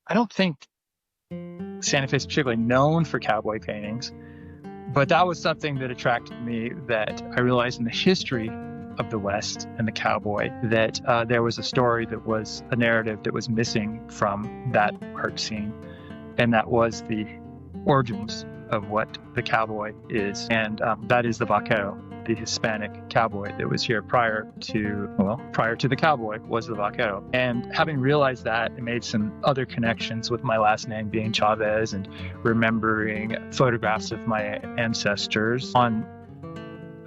I don't think Santa Fe is particularly known for cowboy paintings, but that was something that attracted me, that I realized in the history of the West and the cowboy that there was a story, that was a narrative that was missing from that art scene, and that was the origins of what the cowboy is, and that is the vaquero, the Hispanic cowboy that was here prior to the cowboy was the vaquero. And having realized that, I made some other connections with my last name being Chavez, and remembering photographs of my ancestors on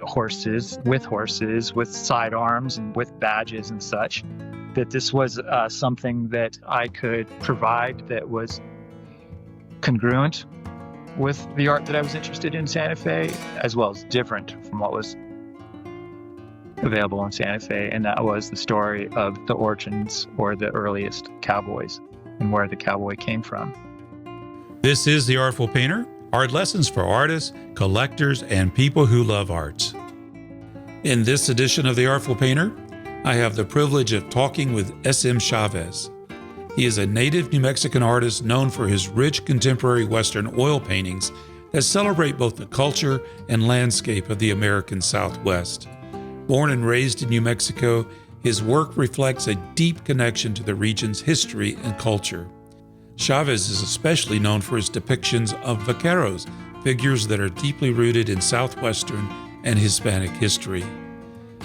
horses, with sidearms and with badges and such, that this was something that I could provide that was congruent with the art that I was interested in Santa Fe, as well as different from what was available in Santa Fe. And that was the story of the origins, or the earliest cowboys, and where the cowboy came from. This is The Artful Painter, art lessons for artists, collectors, and people who love arts. In this edition of The Artful Painter, I have the privilege of talking with S.M. Chavez. He is a native New Mexican artist known for his rich contemporary Western oil paintings that celebrate both the culture and landscape of the American Southwest. Born and raised in New Mexico, his work reflects a deep connection to the region's history and culture. Chavez is especially known for his depictions of vaqueros, figures that are deeply rooted in Southwestern and Hispanic history.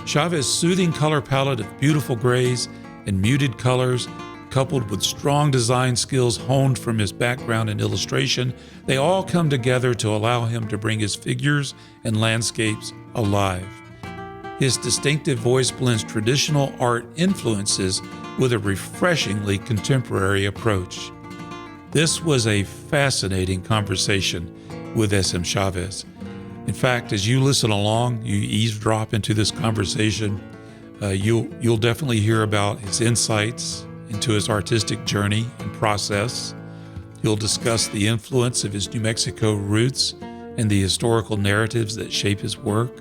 Chavez's soothing color palette of beautiful grays and muted colors, coupled with strong design skills honed from his background in illustration, they all come together to allow him to bring his figures and landscapes alive. His distinctive voice blends traditional art influences with a refreshingly contemporary approach. This was a fascinating conversation with S.M. Chavez. In fact, as you listen along, you eavesdrop into this conversation, you'll definitely hear about his insights into his artistic journey and process. He'll discuss the influence of his New Mexico roots and the historical narratives that shape his work.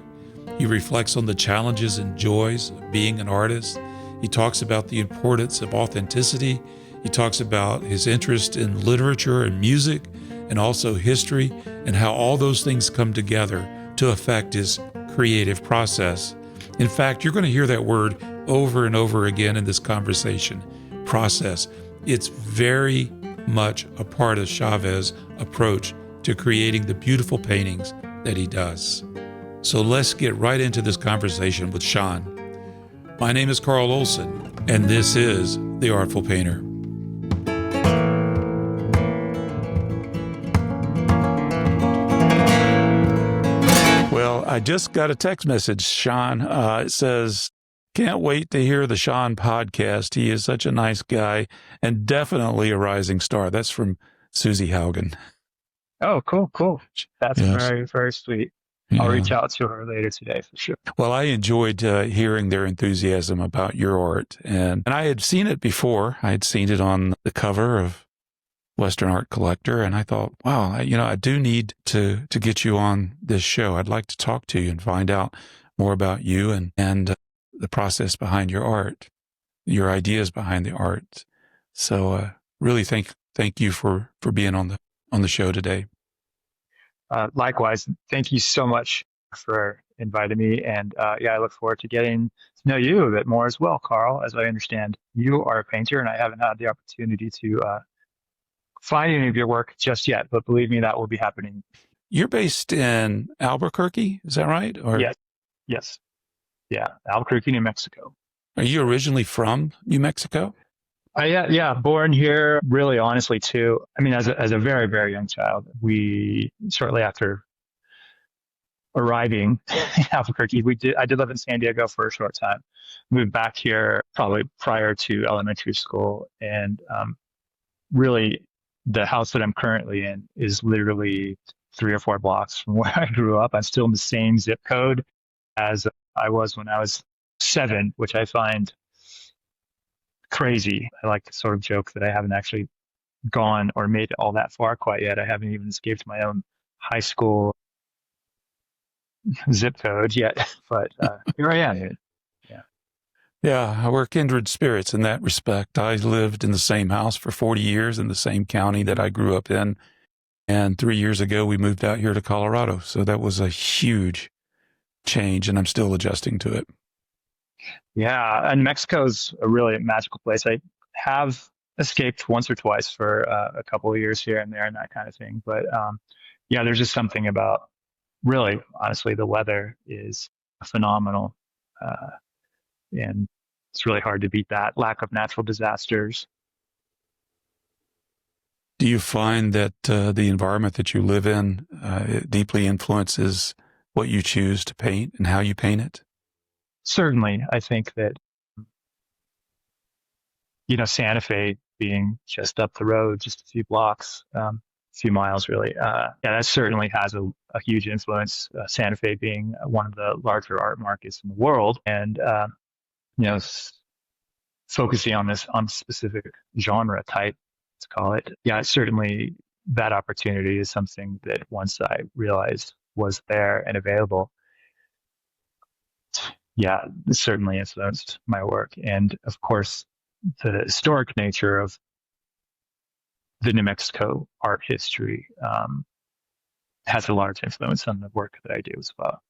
He reflects on the challenges and joys of being an artist. He talks about the importance of authenticity. He talks about his interest in literature and music, and also history, and how all those things come together to affect his creative process. In fact, you're going to hear that word over and over again in this conversation. Process. It's very much a part of Chavez's approach to creating the beautiful paintings that he does. So let's get right into this conversation with Sean. My name is Carl Olson, and this is The Artful Painter. Well, I just got a text message, Sean. It says, "Can't wait to hear the Sean podcast. He is such a nice guy and definitely a rising star." That's from Susie Haugen. Oh, cool. That's very, very sweet. Yeah. I'll reach out to her later today for sure. Well, I enjoyed hearing their enthusiasm about your art. And I had seen it before. I had seen it on the cover of Western Art Collector. And I thought, wow, I do need to get you on this show. I'd like to talk to you and find out more about you and the process behind your art, your ideas behind the art. So really thank you for being on the show today. Likewise, thank you so much for inviting me. And I look forward to getting to know you a bit more as well, Carl. As I understand, you are a painter, and I haven't had the opportunity to find any of your work just yet, but believe me, that will be happening. You're based in Albuquerque, is that right? Or Yes. Yeah, Albuquerque, New Mexico. Are you originally from New Mexico? Born here, really, honestly, too. I mean, as a very, very young child, we, shortly after arriving in Albuquerque, I did live in San Diego for a short time, moved back here probably prior to elementary school. And really, the house that I'm currently in is literally 3 or 4 blocks from where I grew up. I'm still in the same zip code as I was when I was 7, which I find crazy. I like to sort of joke that I haven't actually gone or made it all that far quite yet. I haven't even escaped my own high school zip code yet, but here I am. Yeah, we're kindred spirits in that respect. I lived in the same house for 40 years in the same county that I grew up in. And 3 years ago, we moved out here to Colorado. So that was a huge change, and I'm still adjusting to it. Yeah, and Mexico's a really magical place. I have escaped once or twice for a couple of years here and there and that kind of thing. But yeah, there's just something about really, honestly, the weather is phenomenal. Uh, and it's really hard to beat that. Lack of natural disasters. Do you find that the environment that you live in it deeply influences what you choose to paint and how you paint it? Certainly, I think that, Santa Fe being just up the road, just a few blocks, a few miles really, yeah, that certainly has a huge influence. Santa Fe being one of the larger art markets in the world, and you know, focusing on this on specific genre type, let's call it. Yeah, certainly that opportunity is something that once I realized was there and available, yeah, it certainly influenced my work. And of course, the historic nature of the New Mexico art history has a large influence on the work that I do as well.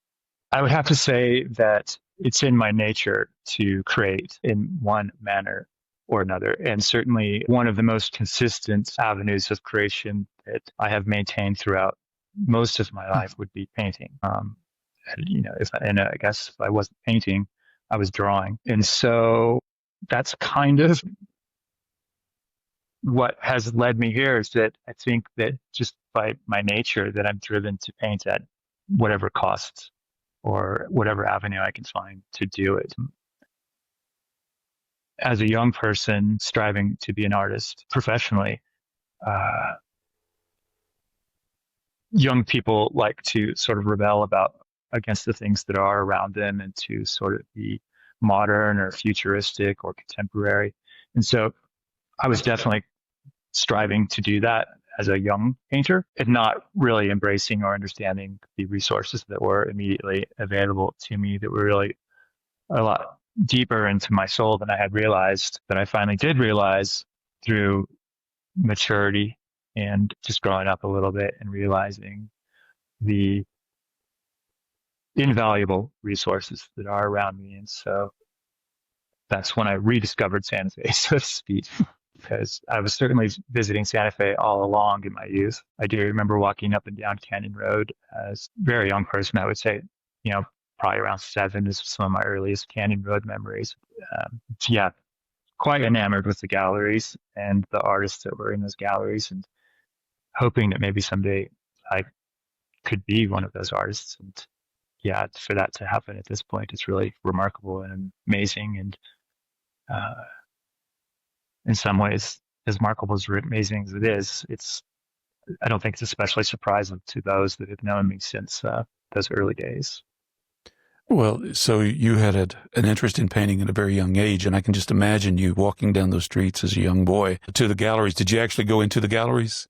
I would have to say that it's in my nature to create in one manner or another. And certainly one of the most consistent avenues of creation that I have maintained throughout most of my life would be painting. I guess if I wasn't painting, I was drawing. And so that's kind of what has led me here, is that I think that just by my nature that I'm driven to paint at whatever cost or whatever avenue I can find to do it. As a young person striving to be an artist professionally, uh, young people like to sort of rebel against the things that are around them and to sort of be modern or futuristic or contemporary. And so I was definitely striving to do that as a young painter and not really embracing or understanding the resources that were immediately available to me that were really a lot deeper into my soul than I had realized, that I finally did realize through maturity and just growing up a little bit and realizing the invaluable resources that are around me. And so that's when I rediscovered Santa Fe, so to speak, because I was certainly visiting Santa Fe all along in my youth. I do remember walking up and down Canyon Road as a very young person. I would say, probably around 7 is some of my earliest Canyon Road memories. Yeah, quite enamored with the galleries and the artists that were in those galleries, and hoping that maybe someday I could be one of those artists. And yeah, for that to happen at this point, it's really remarkable and amazing. And in some ways, as remarkable as amazing as it is, I don't think it's especially surprising to those that have known me since those early days. Well, so you had an interest in painting at a very young age, and I can just imagine you walking down those streets as a young boy to the galleries. Did you actually go into the galleries?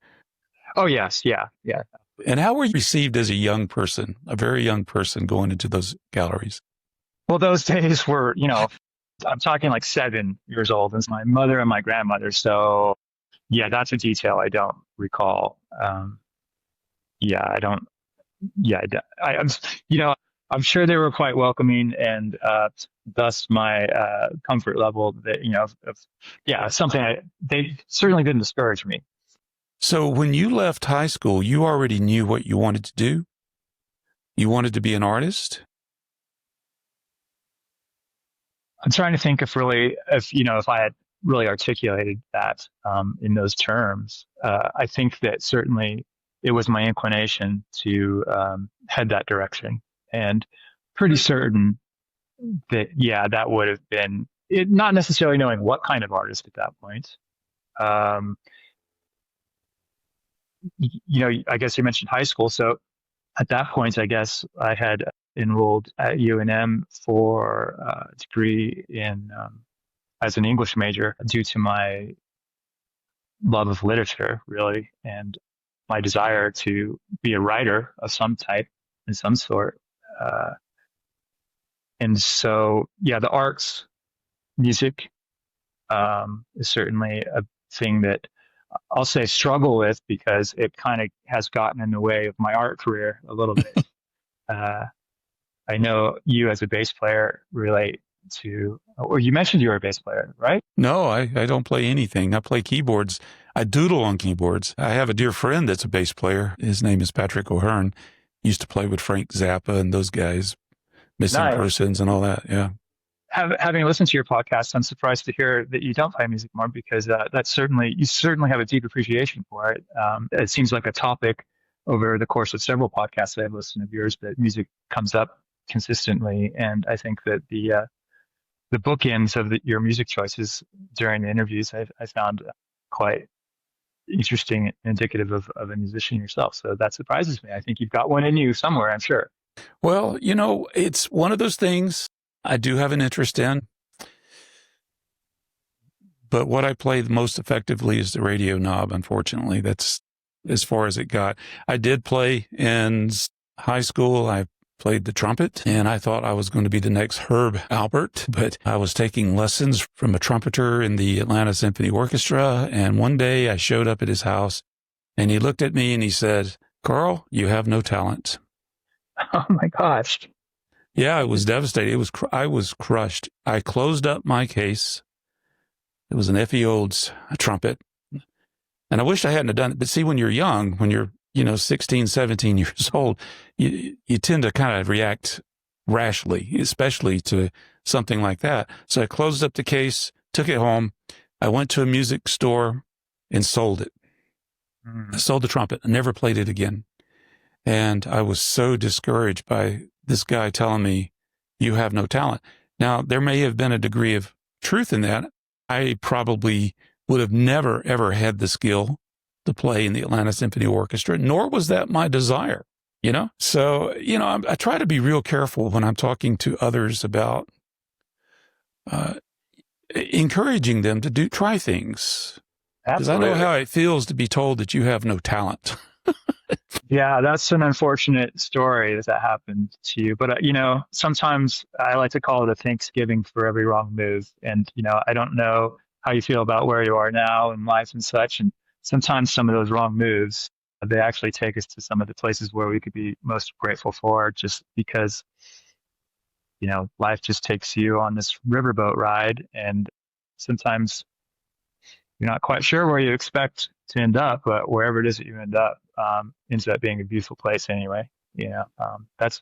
Oh, yes. Yeah. Yeah. And how were you received as a young person, a very young person going into those galleries? Well, those days were, I'm talking like 7 years old, and it's my mother and my grandmother. So yeah, that's a detail I don't recall. Yeah, I don't, yeah, I'm sure they were quite welcoming, and thus my comfort level that, yeah, they certainly didn't discourage me. So when you left high school, you already knew what you wanted to do? You wanted to be an artist? I'm trying to think if I had really articulated that in those terms. I think that certainly it was my inclination to head that direction, and pretty certain that, yeah, that would have been it, not necessarily knowing what kind of artist at that point. I guess you mentioned high school. So at that point, I guess I had enrolled at UNM for a degree in as an English major due to my love of literature, really, and my desire to be a writer of some type, in some sort. And so, yeah, the arts music is certainly a thing that I'll say struggle with because it kind of has gotten in the way of my art career a little bit. Uh, I know you as a bass player relate to, or you mentioned you were a bass player, right? No, I don't play anything. I play keyboards. I doodle on keyboards. I have a dear friend that's a bass player. His name is Patrick O'Hearn. He used to play with Frank Zappa and those guys, Missing Nice. Persons and all that. Yeah. Having listened to your podcast, I'm surprised to hear that you don't play music more because you certainly have a deep appreciation for it. It seems like a topic over the course of several podcasts that I've listened of yours that music comes up consistently, and I think that the bookends of your music choices during the interviews I found quite interesting and indicative of a musician yourself. So that surprises me. I think you've got one in you somewhere, I'm sure. Well, it's one of those things I do have an interest in, but what I play the most effectively is the radio knob. Unfortunately, that's as far as it got. I did play in high school. I played the trumpet, and I thought I was going to be the next Herb Alpert, but I was taking lessons from a trumpeter in the Atlanta Symphony Orchestra, and one day I showed up at his house, and he looked at me and he said, "Carl, you have no talent." Oh my gosh. Yeah, it was devastating. I was crushed. I closed up my case. It was an Effie Olds trumpet, and I wish I hadn't have done it. But see, when you're young, when you're 16, 17 years old, you tend to kind of react rashly, especially to something like that. So I closed up the case, took it home. I went to a music store and sold it. I sold the trumpet. I never played it again. And I was so discouraged by this guy telling me, "You have no talent." Now, there may have been a degree of truth in that. I probably would have never, ever had the skill to play in the Atlanta Symphony Orchestra, nor was that my desire, So, I try to be real careful when I'm talking to others about encouraging them to try things. Because I know how it feels to be told that you have no talent. Yeah, that's an unfortunate story that happened to you. But, sometimes I like to call it a Thanksgiving for every wrong move. And, I don't know how you feel about where you are now in life and such. And sometimes some of those wrong moves, they actually take us to some of the places where we could be most grateful for just because, life just takes you on this riverboat ride. And sometimes you're not quite sure where you expect to end up, but wherever it is that you end up, ends up being a beautiful place anyway. That's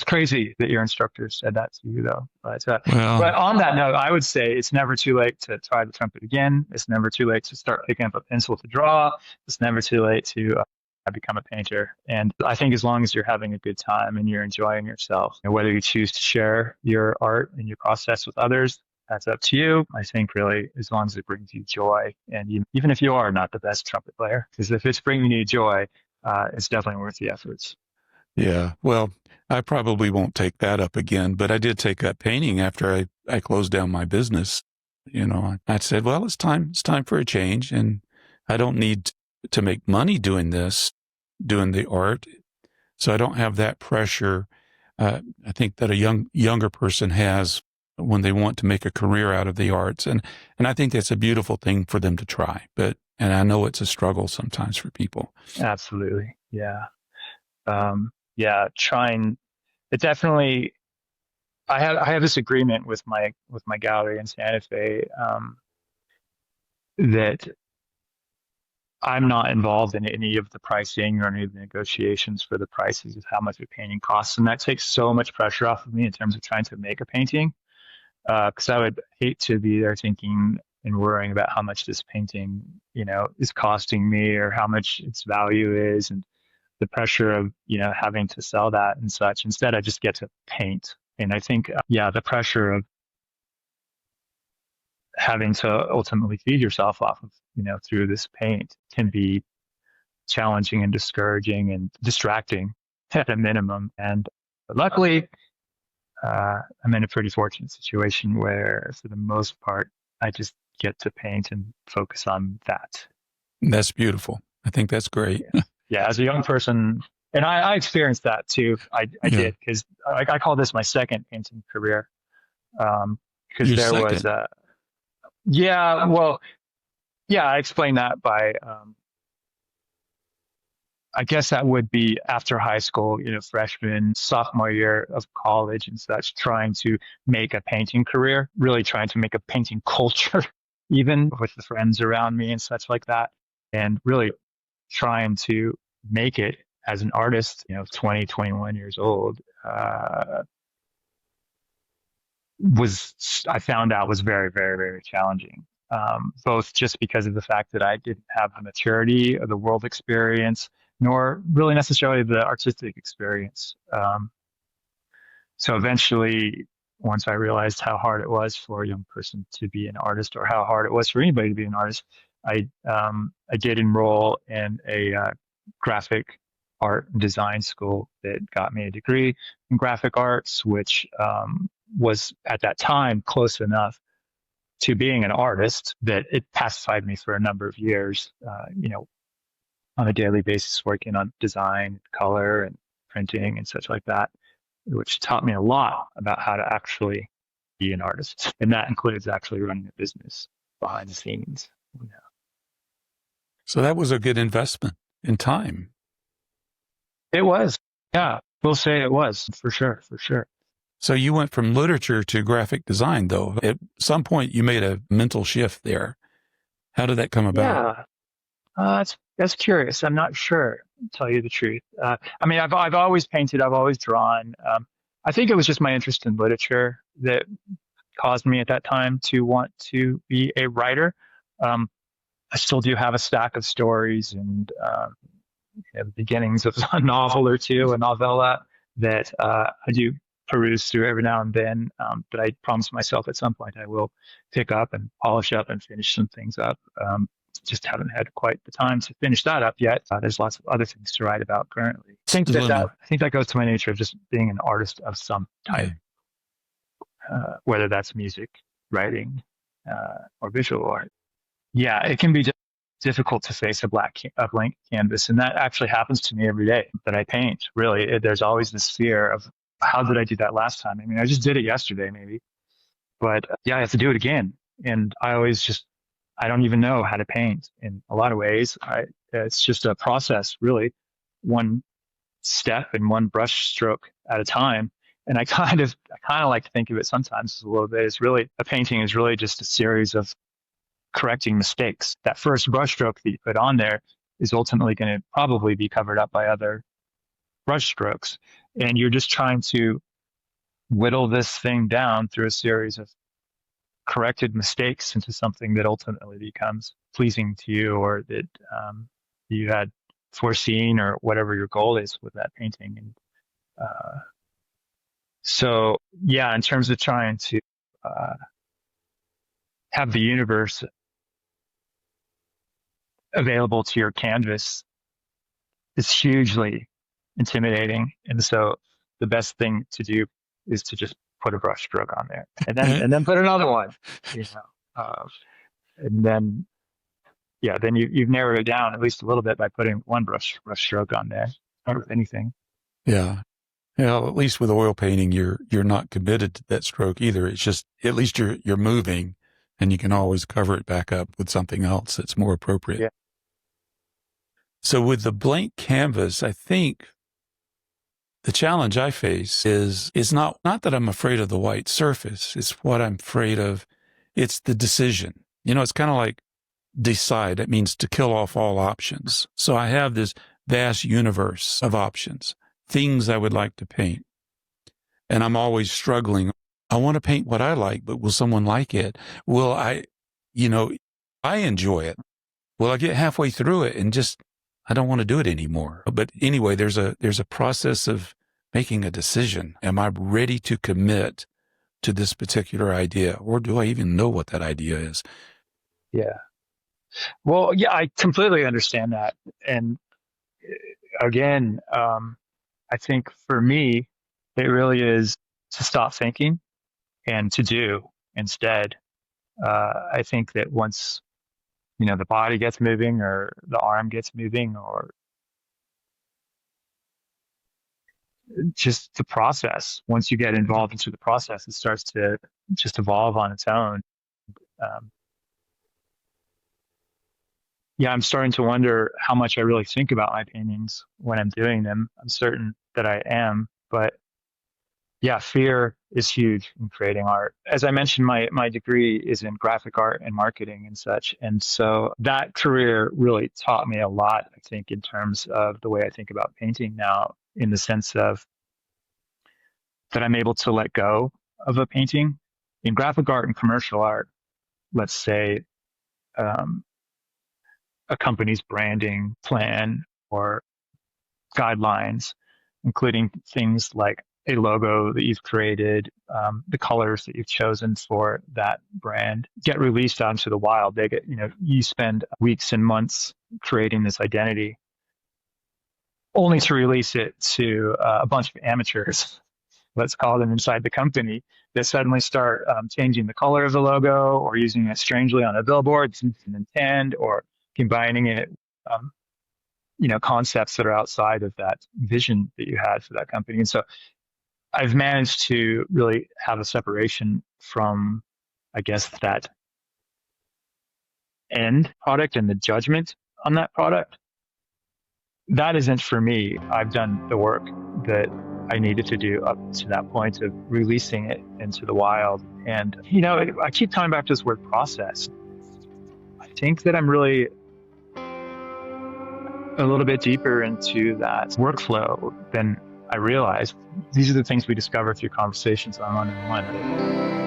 crazy that your instructor said that to you, though. But on that note, I would say it's never too late to try the trumpet again. It's never too late to start picking up a pencil to draw. It's never too late to become a painter. And I think as long as you're having a good time and you're enjoying yourself, whether you choose to share your art and your process with others, that's up to you. I think really, as long as it brings you joy, and even if you are not the best trumpet player, because if it's bringing you joy, it's definitely worth the efforts. Yeah. Well, I probably won't take that up again, but I did take up painting after I closed down my business. I said, well, it's time for a change, and I don't need to make money doing the art. So I don't have that pressure. I think that a younger person has when they want to make a career out of the arts. And I think that's a beautiful thing for them to try. And I know it's a struggle sometimes for people. Absolutely. Yeah. Trying it definitely, I have this agreement with my gallery in Santa Fe, that I'm not involved in any of the pricing or any of the negotiations for the prices of how much a painting costs. And that takes so much pressure off of me in terms of trying to make a painting. Because I would hate to be there thinking and worrying about how much this painting, is costing me or how much its value is, and the pressure of, having to sell that and such. Instead, I just get to paint. And I think, the pressure of having to ultimately feed yourself off of, through this paint can be challenging and discouraging and distracting at a minimum. And luckily, I'm in a pretty fortunate situation where, for the most part, I just get to paint and focus on that. That's beautiful. I think that's great. Yeah, as a young person, and I experienced that too. I did, because I call this my second painting career. because Your there was second. a, yeah, well, yeah, I explained that by, I guess that would be after high school, freshman, sophomore year of college and such, trying to make a painting career, really trying to make a painting culture, even with the friends around me and such like that, and really trying to make it as an artist, 20, 21 years old, I found out was very, very, very challenging. Both just because of the fact that I didn't have the maturity or the world experience, nor really necessarily the artistic experience. So eventually, once I realized how hard it was for a young person to be an artist, or how hard it was for anybody to be an artist, I did enroll in a graphic art and design school that got me a degree in graphic arts, which was at that time close enough to being an artist that it pacified me for a number of years, on a daily basis, working on design, color, and printing and such like that, which taught me a lot about how to actually be an artist. And that includes actually running a business behind the scenes. So that was a good investment in time. It was. Yeah, we'll say it was for sure, for sure. So you went from literature to graphic design, though. At some point, you made a mental shift there. How did that come about? Yeah, that's curious. I'm not sure, to tell you the truth. I mean, I've always painted. I've always drawn. I think it was just my interest in literature that caused me at that time to want to be a writer. Um, I still do have a stack of stories and the beginnings of a novel or two, a novella that I do peruse through every now and then. But I promise myself at some point I will pick up and polish up and finish some things up. Just haven't had quite the time to finish that up yet. There's lots of other things to write about currently. I think that goes to my nature of just being an artist of some type, whether that's music, writing, or visual art. Yeah, it can be difficult to face a blank canvas, and that actually happens to me every day that I paint. Really, there's always this fear of how did I do that last time? I mean, I just did it yesterday, maybe, but yeah, I have to do it again, and I don't even know how to paint in a lot of ways. It's just a process, really, one step and one brush stroke at a time. And I kind of like to think of it sometimes as a little bit. It's really, a painting is really just a series of correcting mistakes. That first brushstroke that you put on there is ultimately going to probably be covered up by other brushstrokes. And you're just trying to whittle this thing down through a series of corrected mistakes into something that ultimately becomes pleasing to you, or that you had foreseen, or whatever your goal is with that painting. And so, yeah, in terms of trying to have the universe available to your canvas is hugely intimidating. And so the best thing to do is to just put a brush stroke on there, and then put another one, and then, yeah, then you've narrowed it down at least a little bit by putting one brush stroke on there, or with anything. Yeah. Well, at least with oil painting, you're not committed to that stroke either. It's just, at least you're moving, and you can always cover it back up with something else that's more appropriate. Yeah. So with the blank canvas, I think the challenge I face is not that I'm afraid of the white surface. It's what I'm afraid of. It's the decision. It's kind of like decide. It means to kill off all options. So I have this vast universe of options, things I would like to paint. And I'm always struggling. I want to paint what I like, but will someone like it? Will I enjoy it. Will I get halfway through it and just, I don't want to do it anymore. But anyway, there's a process of making a decision. Am I ready to commit to this particular idea? Or do I even know what that idea is? Yeah. Well, yeah, I completely understand that. And again, I think for me, it really is to stop thinking and to do instead. I think that once, the body gets moving, or the arm gets moving, or just the process. Once you get involved into the process, it starts to just evolve on its own. Um, yeah, I'm starting to wonder how much I really think about my paintings when I'm doing them. I'm certain that I am, but yeah, fear is huge in creating art. As I mentioned, my degree is in graphic art and marketing and such. And so that career really taught me a lot, I think, in terms of the way I think about painting now, in the sense of that I'm able to let go of a painting. In graphic art and commercial art, let's say um, a company's branding plan or guidelines, including things like a logo that you've created, the colors that you've chosen for that brand, get released out into the wild. They get, you spend weeks and months creating this identity, only to release it to a bunch of amateurs, let's call them, inside the company, that suddenly start changing the color of the logo or using it strangely on a billboard that didn't intend, or combining it, um, concepts that are outside of that vision that you had for that company. And so I've managed to really have a separation from, I guess, that end product and the judgment on that product. That isn't for me. I've done the work that I needed to do up to that point of releasing it into the wild. And, I keep coming back to this word process. I think that I'm really a little bit deeper into that workflow than I realized. These are the things we discover through conversations on one-on-one.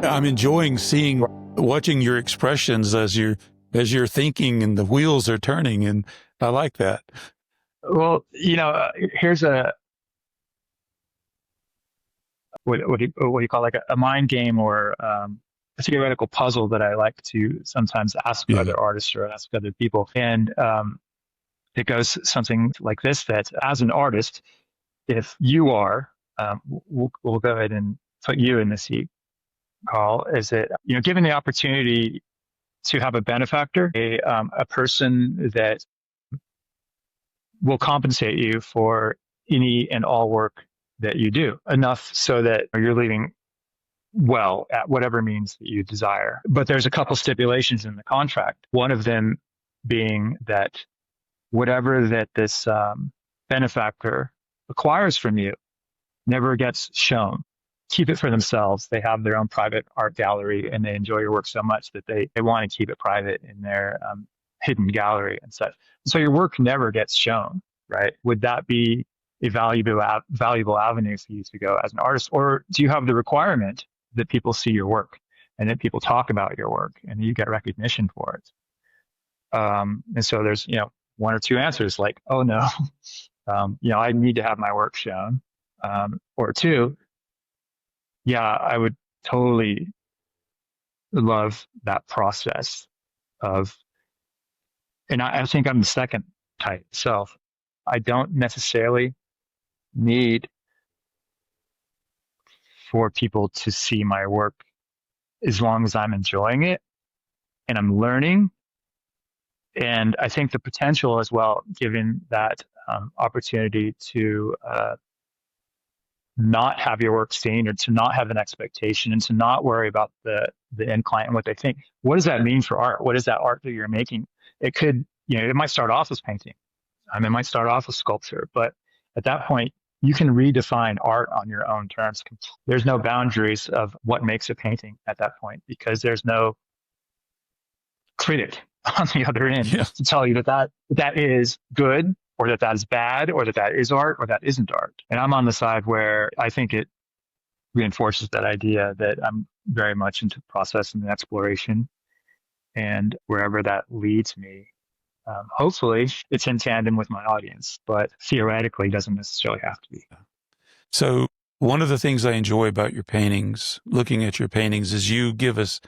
I'm enjoying watching your expressions as you're thinking and the wheels are turning, and I like that. Well, here's what do you call, like a mind game, or a theoretical puzzle that I like to sometimes ask Yeah. other artists or ask other people. And it goes something like this: that as an artist, if you are, we'll go ahead and put you in the seat, Carl, is that, given the opportunity to have a benefactor, a person that will compensate you for any and all work that you do, enough so that you're leaving well at whatever means that you desire. But there's a couple stipulations in the contract. One of them being that whatever that this benefactor acquires from you never gets shown. Keep it for themselves. They have their own private art gallery, and they enjoy your work so much that they want to keep it private in their hidden gallery and such. So your work never gets shown, right? Would that be a valuable avenue for you to go as an artist? Or do you have the requirement that people see your work and that people talk about your work and you get recognition for it? And so there's, one or two answers, like, oh no, I need to have my work shown. Or two, yeah, I would totally love that process of, and I think I'm the second type self. I don't necessarily need for people to see my work as long as I'm enjoying it and I'm learning. And I think the potential as well, given that opportunity to not have your work seen, or to not have an expectation, and to not worry about the end client and what they think. What does that mean for art? What is that art that you're making? It could, it might start off as painting. It might start off as sculpture, but at that point, you can redefine art on your own terms. There's no boundaries of what makes a painting at that point, because there's no critic on the other end to tell you that is good or that is bad, or that is art, or that isn't art. And I'm on the side where I think it reinforces that idea that I'm very much into process and exploration, and wherever that leads me, hopefully it's in tandem with my audience, but theoretically doesn't necessarily have to be. So one of the things I enjoy about your paintings, looking at your paintings, is you give us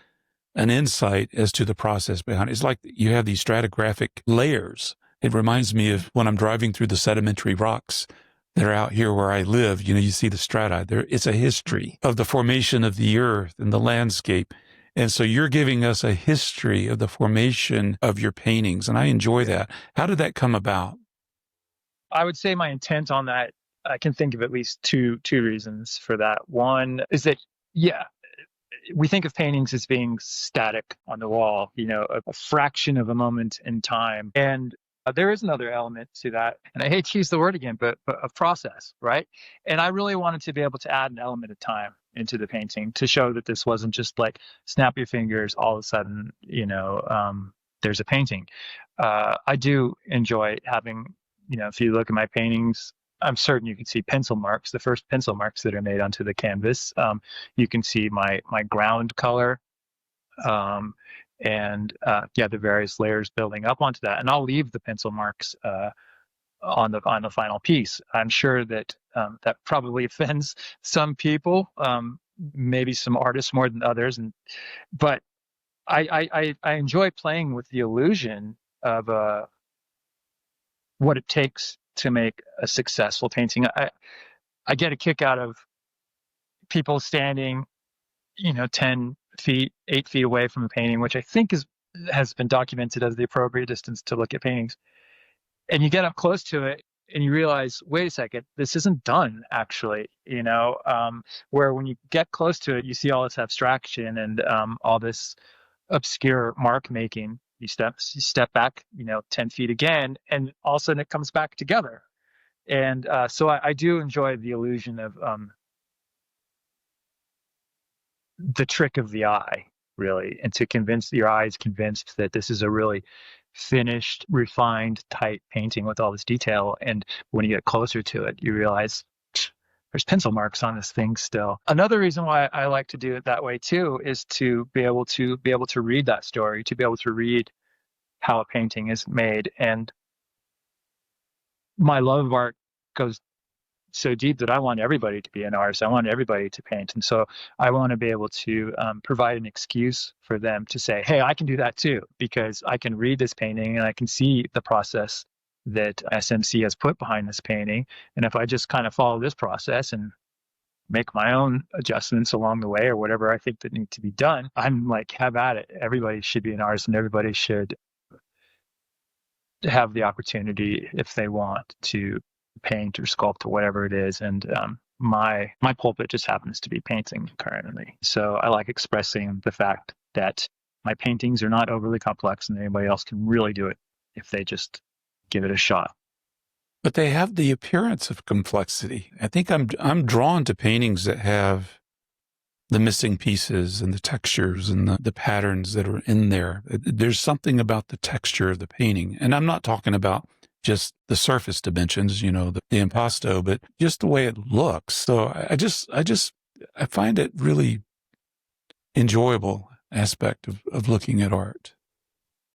an insight as to the process behind it. It's like you have these stratigraphic layers. It reminds me of when I'm driving through the sedimentary rocks that are out here where I live. You see the strata there. It's a history of the formation of the earth and the landscape. And so you're giving us a history of the formation of your paintings. And I enjoy that. How did that come about? I would say my intent on that, I can think of at least two reasons for that. One is that, yeah, we think of paintings as being static on the wall, a fraction of a moment in time. And there is another element to that. And I hate to use the word again, but of process, right? And I really wanted to be able to add an element of time into the painting to show that this wasn't just like snap your fingers, all of a sudden, there's a painting. I do enjoy having, if you look at my paintings, I'm certain you can see pencil marks, the first pencil marks that are made onto the canvas. You can see my ground color, and the various layers building up onto that. And I'll leave the pencil marks on the final piece. I'm sure that that probably offends some people, maybe some artists more than others, but I enjoy playing with the illusion of what it takes to make a successful painting. I get a kick out of people standing, 10 feet, 8 feet away from a painting, which I think has been documented as the appropriate distance to look at paintings. And you get up close to it and you realize, wait a second, this isn't done actually, where when you get close to it, you see all this abstraction and all this obscure mark making. You step back, 10 feet again, and all of a sudden it comes back together. And so I do enjoy the illusion of the trick of the eye, really, and to convince your eye is convinced that this is a really finished, refined, tight painting with all this detail. And when you get closer to it, you realize there's pencil marks on this thing still. Another reason why I like to do it that way too is to be able to read that story, to be able to read how a painting is made. And my love of art goes so deep that I want everybody to be an artist. I want everybody to paint. And so I want to be able to provide an excuse for them to say, hey, I can do that too, because I can read this painting and I can see the process that SMC has put behind this painting. And if I just kind of follow this process and make my own adjustments along the way or whatever I think that need to be done, I'm like, have at it. Everybody should be an artist and everybody should have the opportunity, if they want, to paint or sculpt or whatever it is. And my pulpit just happens to be painting currently. So I like expressing the fact that my paintings are not overly complex and anybody else can really do it if they just give it a shot. But they have the appearance of complexity. I think I'm drawn to paintings that have the missing pieces and the textures and the patterns that are in there. There's something about the texture of the painting. And I'm not talking about just the surface dimensions, the impasto, but just the way it looks. So I find it really enjoyable aspect of looking at art.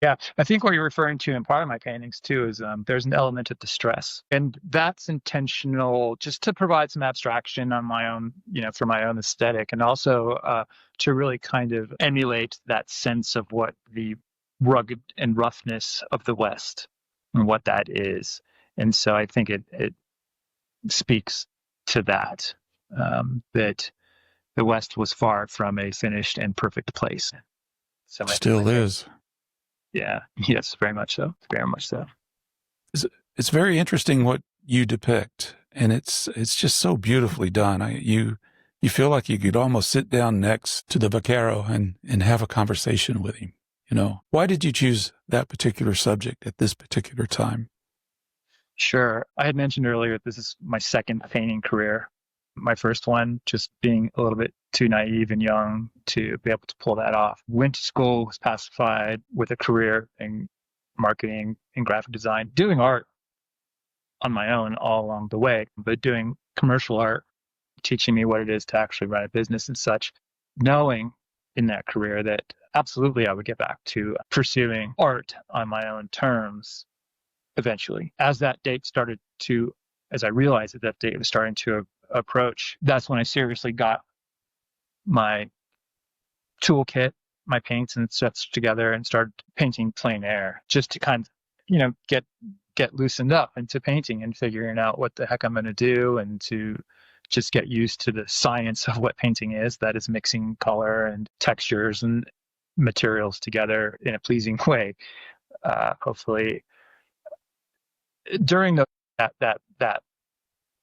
Yeah, I think what you're referring to in part of my paintings too is there's an element of distress, and that's intentional, just to provide some abstraction on my own, for my own aesthetic, and also to really kind of emulate that sense of what the rugged and roughness of the West and what that is. And so I think it speaks to that, that the West was far from a finished and perfect place. So still is. Yeah. Yes, very much so. Very much so. It's very interesting what you depict, and it's just so beautifully done. You feel like you could almost sit down next to the vaquero and have a conversation with him. Why did you choose that particular subject at this particular time? Sure. I had mentioned earlier, this is my second painting career. My first one, just being a little bit too naive and young to be able to pull that off. Went to school, was pacified with a career in marketing and graphic design, doing art on my own all along the way, but doing commercial art, teaching me what it is to actually run a business and such, knowing in that career that absolutely I would get back to pursuing art on my own terms eventually. As I realized that date was starting to approach, that's when I seriously got my toolkit, my paints and sets together and started painting plein air, just to kind of, get loosened up into painting and figuring out what the heck I'm going to do, and to just get used to the science of what painting is, that is mixing color and textures and materials together in a pleasing way. Hopefully during that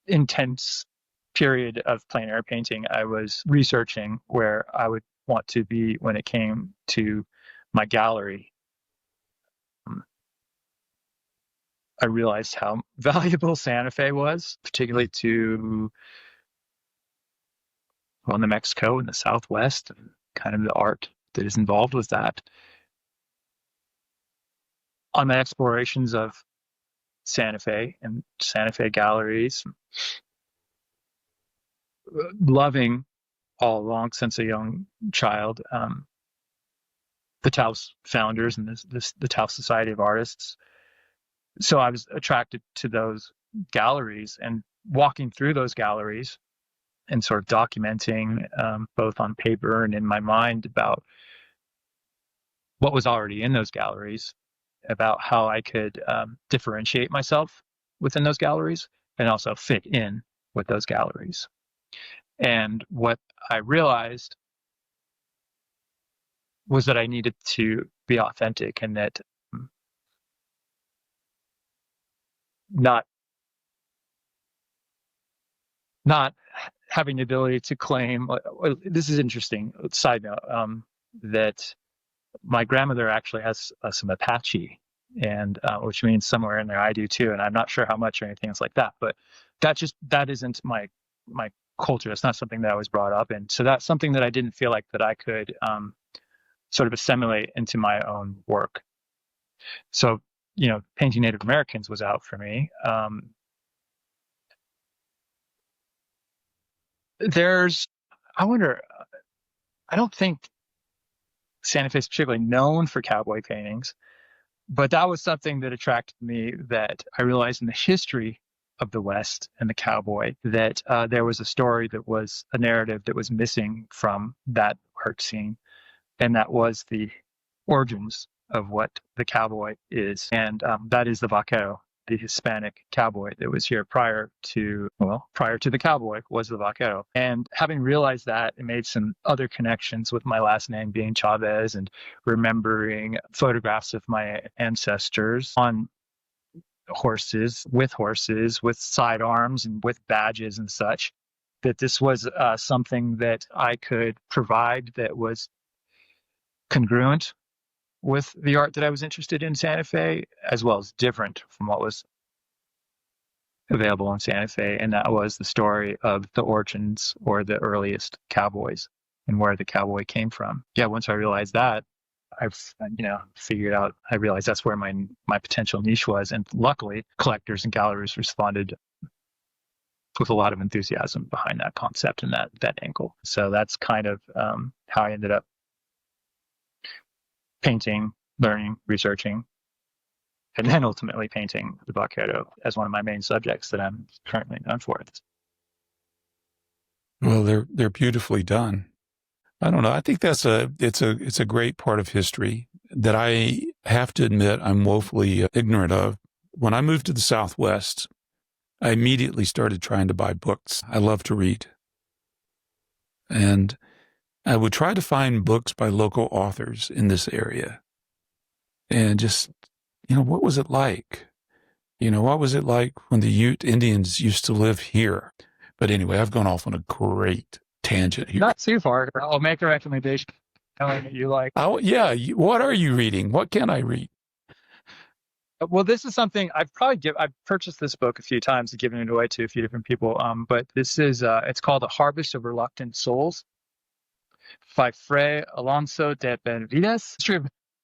intense period of plein air painting, I was researching where I would want to be when it came to my gallery. I realized how valuable Santa Fe was, particularly to New Mexico and the Southwest, and kind of the art that is involved with that. On my explorations of Santa Fe and Santa Fe galleries, loving all along since a young child the Taos founders and the Taos Society of Artists. So I was attracted to those galleries, and walking through those galleries and sort of documenting both on paper and in my mind about what was already in those galleries, about how I could differentiate myself within those galleries and also fit in with those galleries. And what I realized was that I needed to be authentic, and that not having the ability to claim. This is interesting. Side note, that my grandmother actually has some Apache, and which means somewhere in there I do too, and I'm not sure how much or anything else like that. But that isn't my culture. It's not something that I was brought up in. So that's something that I didn't feel like that I could sort of assimilate into my own work. So, painting Native Americans was out for me. I don't think Santa Fe is particularly known for cowboy paintings, but that was something that attracted me, that I realized in the history of the West and the cowboy, that there was a story, that was a narrative that was missing from that art scene. And that was the origins of what the cowboy is. And that is the vaquero, the Hispanic cowboy that was here prior to the cowboy was the vaquero. And having realized that, it made some other connections with my last name being Chavez, and remembering photographs of my ancestors on horses, with sidearms and with badges and such, that this was something that I could provide that was congruent with the art that I was interested in Santa Fe, as well as different from what was available in Santa Fe. And that was the story of the origins, or the earliest cowboys, and where the cowboy came from. Yeah, once I realized that, I've figured out, I realized that's where my potential niche was. And luckily, collectors and galleries responded with a lot of enthusiasm behind that concept and that angle. So that's kind of how I ended up painting, learning, researching, and then ultimately painting the Vaquero as one of my main subjects that I'm currently known for. Well, they're beautifully done. I don't know. I think it's a great part of history that I have to admit I'm woefully ignorant of. When I moved to the Southwest, I immediately started trying to buy books. I love to read. And I would try to find books by local authors in this area. And just, what was it like? What was it like when the Ute Indians used to live here? But anyway, I've gone off on a great tangent here. Not too far. I'll make a recommendation. Telling that you like. Oh, yeah. What are you reading? What can I read? Well, this is something I've purchased this book a few times and given it away to a few different people. But this is, it's called A Harvest of Reluctant Souls by Fray Alonso de Benavides.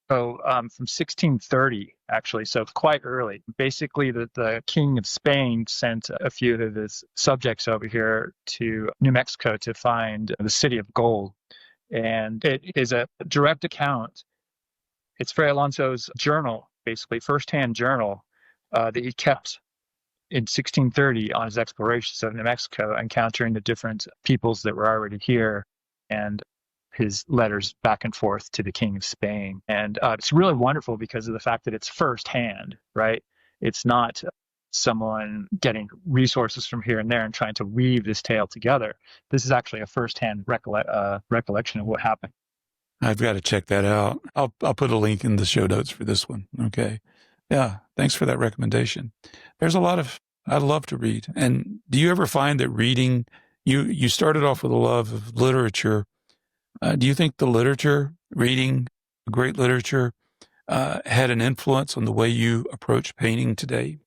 From 1630, actually, so quite early. Basically, the King of Spain sent a few of his subjects over here to New Mexico to find the city of gold. And it is a direct account. It's Fray Alonso's journal, basically, firsthand journal that he kept in 1630 on his explorations of New Mexico, encountering the different peoples that were already here, and his letters back and forth to the King of Spain. And it's really wonderful because of the fact that it's firsthand, right? It's not someone getting resources from here and there and trying to weave this tale together. This is actually a firsthand recollection of what happened. I've got to check that out. I'll put a link in the show notes for this one. Okay. Yeah. Thanks for that recommendation. There's a lot of, I'd love to read. And do you ever find that reading, you started off with a love of literature. Do you think the literature, reading great literature, had an influence on the way you approach painting today?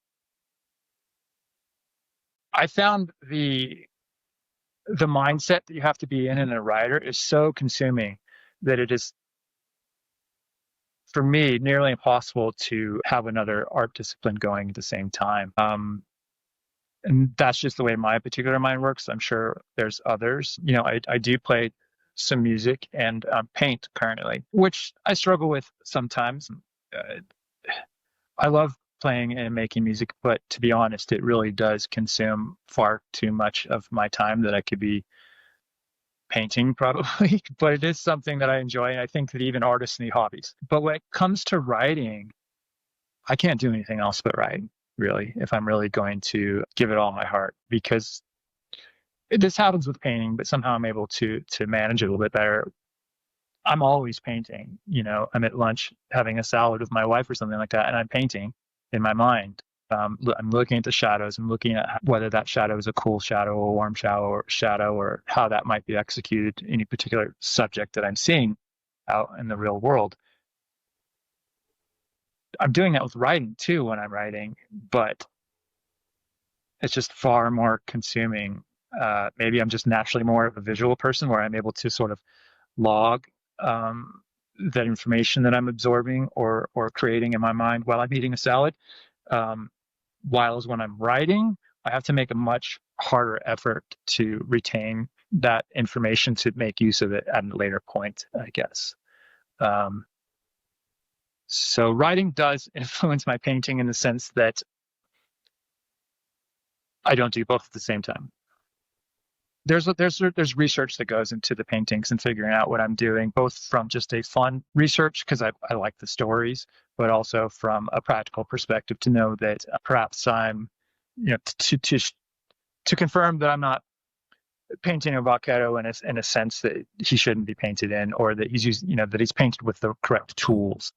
I found the mindset that you have to be in a writer is so consuming that it is, for me, nearly impossible to have another art discipline going at the same time. And that's just the way my particular mind works. I'm sure there's others. I do play some music and paint currently, which I struggle with sometimes. I love playing and making music, but to be honest, it really does consume far too much of my time that I could be painting probably. But it is something that I enjoy, and I think that even artists need hobbies. But when it comes to writing, I can't do anything else but write, really, if I'm really going to give it all my heart, because this happens with painting, but somehow I'm able to manage it a little bit better. I'm always painting. I'm at lunch having a salad with my wife or something like that, and I'm painting in my mind. I'm looking at the shadows. I'm looking at whether that shadow is a cool shadow or a warm shadow, or how that might be executed in any particular subject that I'm seeing out in the real world. I'm doing that with writing too when I'm writing, but it's just far more consuming. Maybe I'm just naturally more of a visual person, where I'm able to sort of log that information that I'm absorbing or creating in my mind while I'm eating a salad. While when I'm writing, I have to make a much harder effort to retain that information to make use of it at a later point, I guess. So writing does influence my painting in the sense that I don't do both at the same time. There's research that goes into the paintings and figuring out what I'm doing, both from just a fun research, because I like the stories, but also from a practical perspective to know that perhaps I'm, to confirm that I'm not painting a vaquero in a sense that he shouldn't be painted in, or that he's used, that he's painted with the correct tools.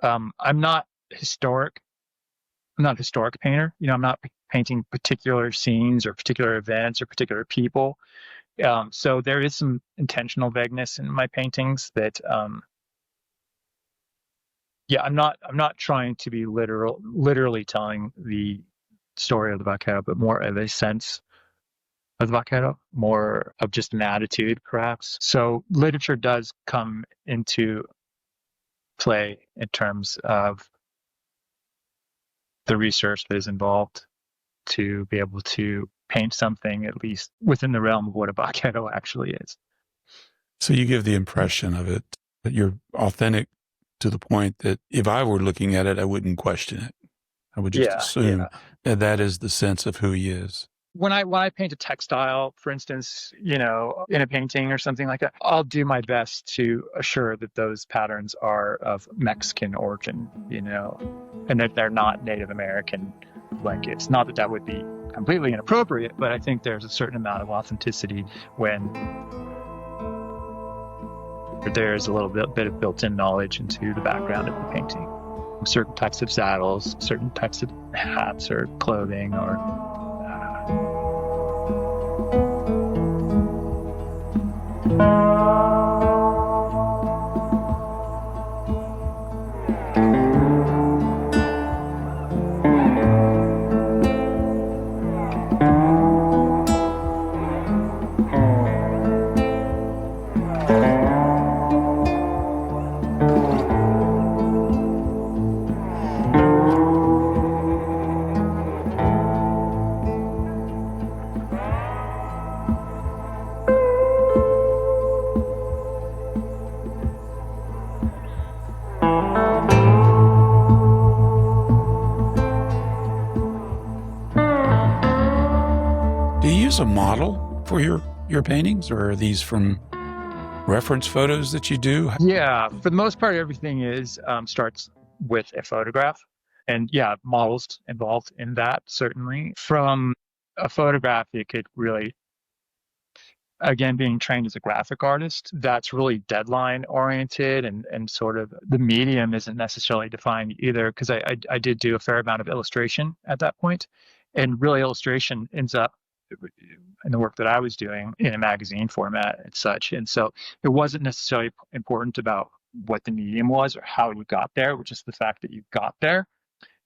I'm not historic. I'm not a historic painter. I'm not painting particular scenes or particular events or particular people. So there is some intentional vagueness in my paintings that, I'm not trying to be literally telling the story of the vaquero, but more of a sense of the vaquero, more of just an attitude, perhaps. So literature does come into play in terms of the research that is involved to be able to paint something at least within the realm of what a vaquero actually is. So you give the impression of it that you're authentic to the point that if I were looking at it, I wouldn't question it. I would just assume that is the sense of who he is. When I paint a textile, for instance, in a painting or something like that, I'll do my best to assure that those patterns are of Mexican origin, and that they're not Native American blankets. Not that would be completely inappropriate, but I think there's a certain amount of authenticity when there's a little bit of built-in knowledge into the background of the painting. Certain types of saddles, certain types of hats or clothing, or Do you use a model for your paintings, or are these from reference photos that you do? Yeah, for the most part, everything starts with a photograph. And yeah, models involved in that, certainly. From a photograph, it could really, again, being trained as a graphic artist, that's really deadline oriented, and sort of the medium isn't necessarily defined either, because I did do a fair amount of illustration at that point, and really illustration ends up in the work that I was doing in a magazine format and such. And so it wasn't necessarily important about what the medium was or how you got there, which is the fact that you got there.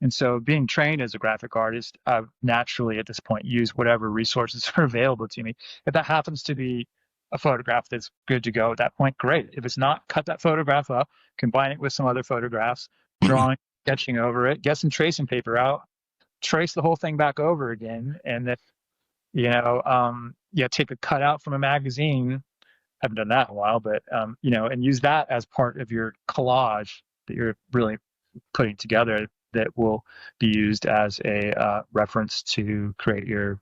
And so being trained as a graphic artist, I've naturally at this point used whatever resources are available to me. If that happens to be a photograph that's good to go at that point, great. If it's not, cut that photograph up, combine it with some other photographs, drawing, sketching over it, get some tracing paper out, trace the whole thing back over again. And if, take a cutout from a magazine, I haven't done that in a while, but, and use that as part of your collage that you're really putting together, that will be used as a reference to create your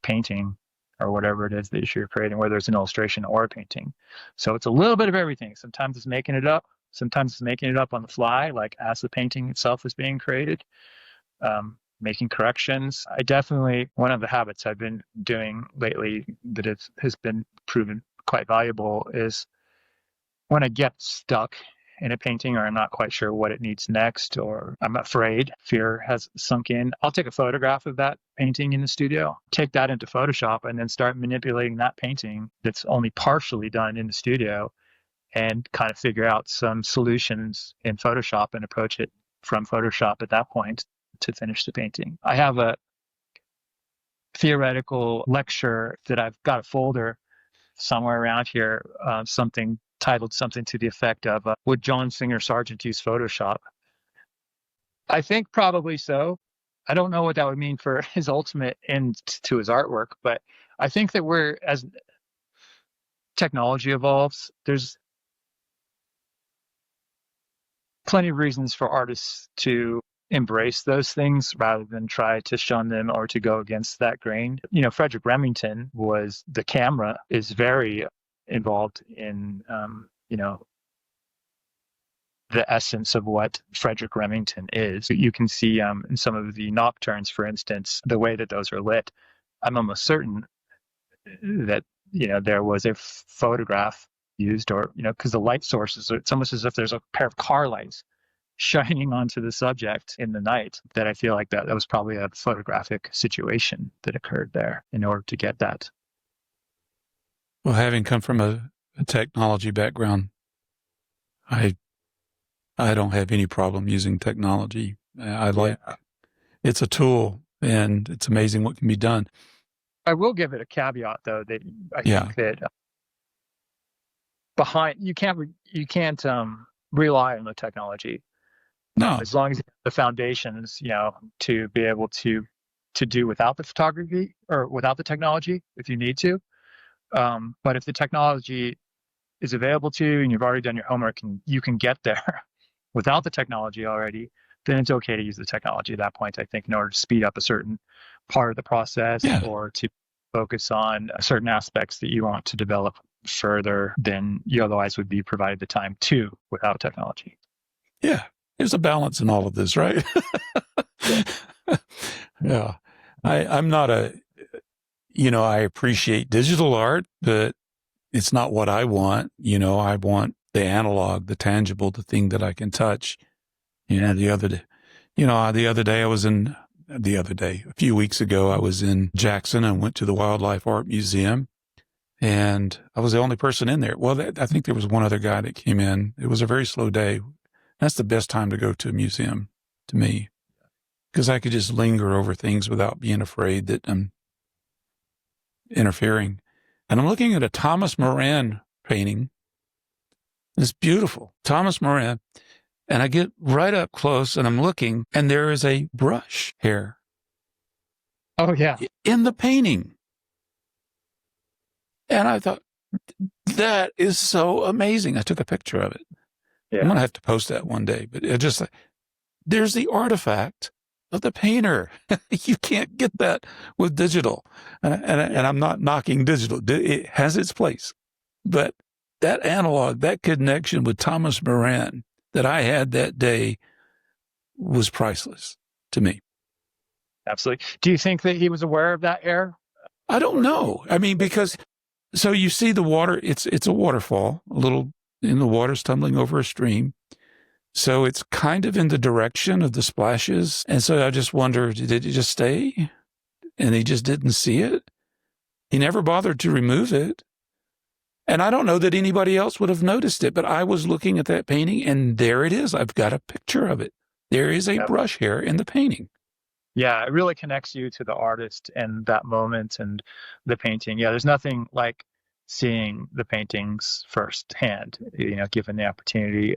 painting or whatever it is that you're creating, whether it's an illustration or a painting. So it's a little bit of everything. Sometimes it's making it up. Sometimes it's making it up on the fly, like as the painting itself is being created, making corrections. One of the habits I've been doing lately that has been proven quite valuable is when I get stuck in a painting, or I'm not quite sure what it needs next, or I'm afraid, fear has sunk in, I'll take a photograph of that painting in the studio, take that into Photoshop, and then start manipulating that painting that's only partially done in the studio, and kind of figure out some solutions in Photoshop and approach it from Photoshop at that point to finish the painting. I have a theoretical lecture that I've got a folder somewhere around here, titled something to the effect of, would John Singer Sargent use Photoshop? I think probably so. I don't know what that would mean for his ultimate end to his artwork, but I think that as technology evolves, there's plenty of reasons for artists to embrace those things rather than try to shun them or to go against that grain. Frederick Remington the camera is very involved in, the essence of what Frederick Remington is. You can see in some of the nocturnes, for instance, the way that those are lit. I'm almost certain that, there was a photograph used, or, because the light sources, it's almost as if there's a pair of car lights shining onto the subject in the night, that I feel like that was probably a photographic situation that occurred there in order to get that. Well, having come from a technology background, I don't have any problem using technology. It's a tool, and it's amazing what can be done. I will give it a caveat, though, that I think that you can't rely on the technology. No, as long as you have the foundations, to be able to do without the photography or without the technology if you need to. But if the technology is available to you and you've already done your homework and you can get there without the technology already, then it's okay to use the technology at that point, I think, in order to speed up a certain part of the process, or to focus on certain aspects that you want to develop further than you otherwise would be provided the time to without technology. Yeah. There's a balance in all of this, right? Yeah. I'm not I appreciate digital art, but it's not what I want. I want the analog, the tangible, the thing that I can touch. A few weeks ago, I was in Jackson. I went to the Wildlife Art Museum, and I was the only person in there. Well, I think there was one other guy that came in. It was a very slow day. That's the best time to go to a museum, to me, because I could just linger over things without being afraid that I'm interfering. And I'm looking at a Thomas Moran painting. It's beautiful. Thomas Moran. And I get right up close and I'm looking, and there is a brush hair. Oh, yeah. In the painting. And I thought, that is so amazing. I took a picture of it. Yeah. I'm going to have to post that one day. But there's the artifact of the painter. You can't get that with digital. And I'm not knocking digital. It has its place. But that analog, that connection with Thomas Moran that I had that day was priceless to me. Absolutely. Do you think that he was aware of that error? I don't know. I mean, because so you see the water, it's a waterfall, a little, and the water's tumbling over a stream. So it's kind of in the direction of the splashes. And so I just wondered, did it just stay? And he just didn't see it? He never bothered to remove it. And I don't know that anybody else would have noticed it, but I was looking at that painting and there it is. I've got a picture of it. There is a brush hair in the painting. Yeah, it really connects you to the artist and that moment and the painting. Yeah, there's nothing like seeing the paintings firsthand, given the opportunity.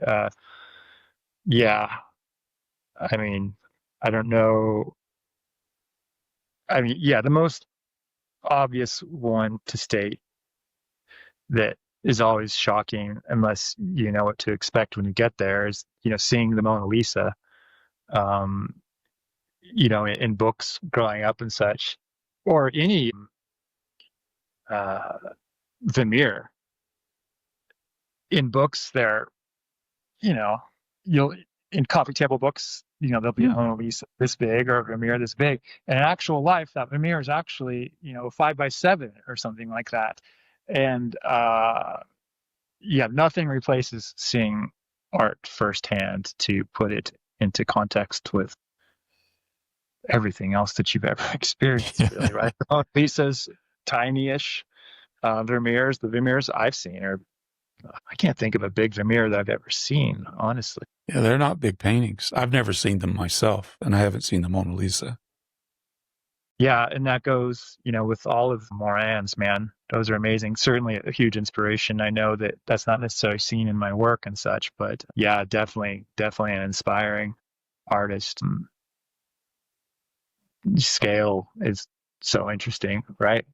Yeah, I mean, I don't know. I mean, yeah, the most obvious one to state that is always shocking unless you know what to expect when you get there is, seeing the Mona Lisa, in books growing up and such, or any Vermeer. In books, you'll in coffee table books, there'll be a Mona Lisa this big or a Vermeer this big. And in actual life, that Vermeer is actually, 5x7 or something like that. And nothing replaces seeing art firsthand to put it into context with everything else that you've ever experienced, really, right? The Mona Lisa's tiny-ish. The Vermeers I've seen are, I can't think of a big Vermeer that I've ever seen, honestly. Yeah, they're not big paintings. I've never seen them myself, and I haven't seen the Mona Lisa. Yeah, and that goes, with all of Moran's, man. Those are amazing. Certainly a huge inspiration. I know that that's not necessarily seen in my work and such, but yeah, definitely an inspiring artist. Scale is so interesting, right?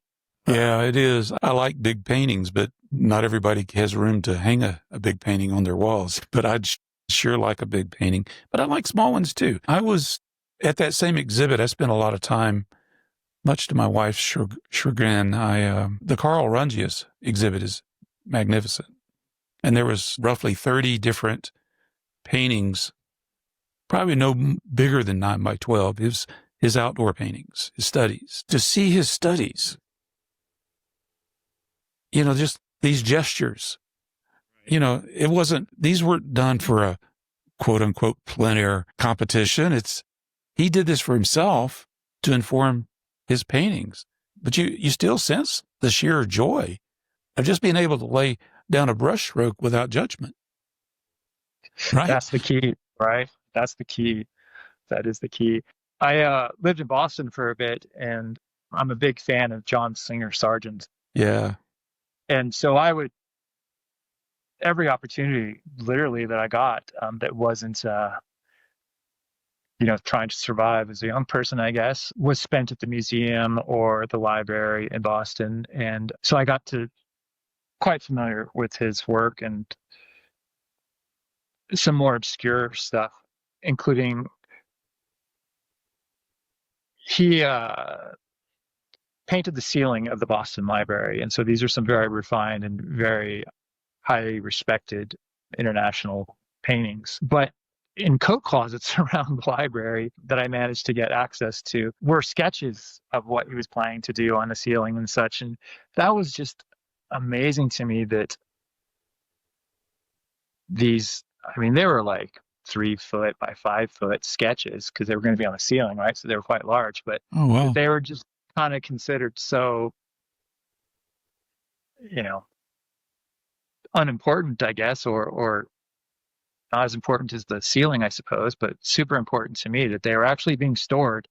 Yeah, it is. I like big paintings, but not everybody has room to hang a big painting on their walls. But I'd sure like a big painting. But I like small ones too. I was at that same exhibit. I spent a lot of time, much to my wife's chagrin. The Carl Rungius exhibit is magnificent. And there was roughly 30 different paintings, probably no bigger than 9x12. His outdoor paintings, his studies. To see his studies, just these gestures, these weren't done for a quote unquote plein air competition. He did this for himself to inform his paintings. But you still sense the sheer joy of just being able to lay down a brushstroke without judgment. Right? That's the key, right? That's the key. That is the key. I lived in Boston for a bit, and I'm a big fan of John Singer Sargent. Yeah. And so every opportunity, literally, that I got that wasn't, trying to survive as a young person, I guess, was spent at the museum or the library in Boston. And so I got to quite familiar with his work and some more obscure stuff, including he painted the ceiling of the Boston Library. And so these are some very refined and very highly respected international paintings. But in coat closets around the library that I managed to get access to were sketches of what he was planning to do on the ceiling and such. And that was just amazing to me that they were like 3 foot by 5 foot sketches because they were going to be on the ceiling, right? So they were quite large, but they were just kind of considered so, unimportant, I guess, or not as important as the ceiling, I suppose, but super important to me that they were actually being stored